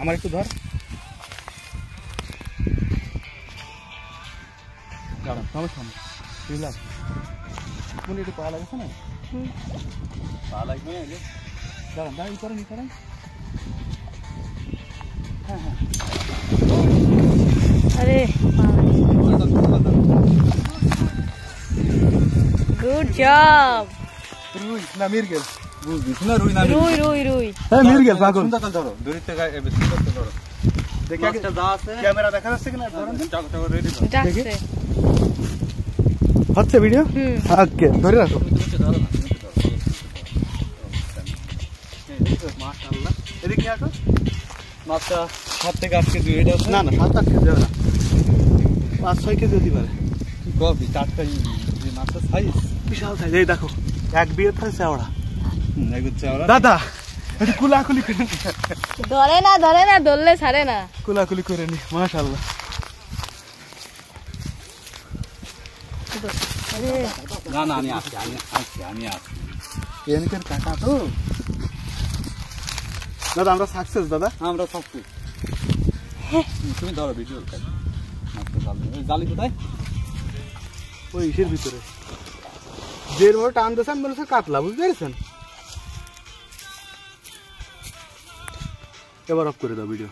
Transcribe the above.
আমার একটু ধর, দাঁড়ান সমস্যা নেই, রিল্যাক্স। মনে একটু পা লাগছে না, পা লাগবে না, দাঁড়ান দাঁড়ান, ই করেন ই করেন। হ্যাঁ হ্যাঁ, আরে গুড জব। রুই না মির্গেল, বুঝছিস না? রুই না রুই রুই রুই, হ্যাঁ মির্গেল পাগল। সুন্দর ধরো, দড়িতে সুন্দর ধরো। দেখি একটা যা আছে, ক্যামেরা দেখা যাচ্ছে কিনা ধরেন, চাকু চাকু রেডি করো। যাচ্ছে হচ্ছে ভিডিও। ওকে, ধরে রাখো। মাশাআল্লাহ, এদিকে আসো। মাছটা 7 থেকে 8 কেজি ওয়েট আছে। না না, 7-8 কেজি হবে না, 5-6 কেজি হতে পারে। কি কবি টাটকাই যে মাছটা সাইজ বিশাল সাইজ। এই দেখো, এক বিয়ের থাকে চাওড়া। একদম চাওড়া। দাদা একটু কুলাকুলি করে নি, ধরে না ধরলে ছাড়ে না, কুলাকুলি করে নি। মাশাআল্লাহ। না না, আমি আসছি এনকের কাকা তো দাদা। আমরা সাকসেস দাদা, আমরা সাকসেস। তুমি ধরো ভিডিও, জালি কোথায়? ওই ইসের ভিতরে যে মোড় টান দিয়েছেন বলেছে কাতলা, বুঝতে পেরেছেন? এবার অফ করে দাও ভিডিও।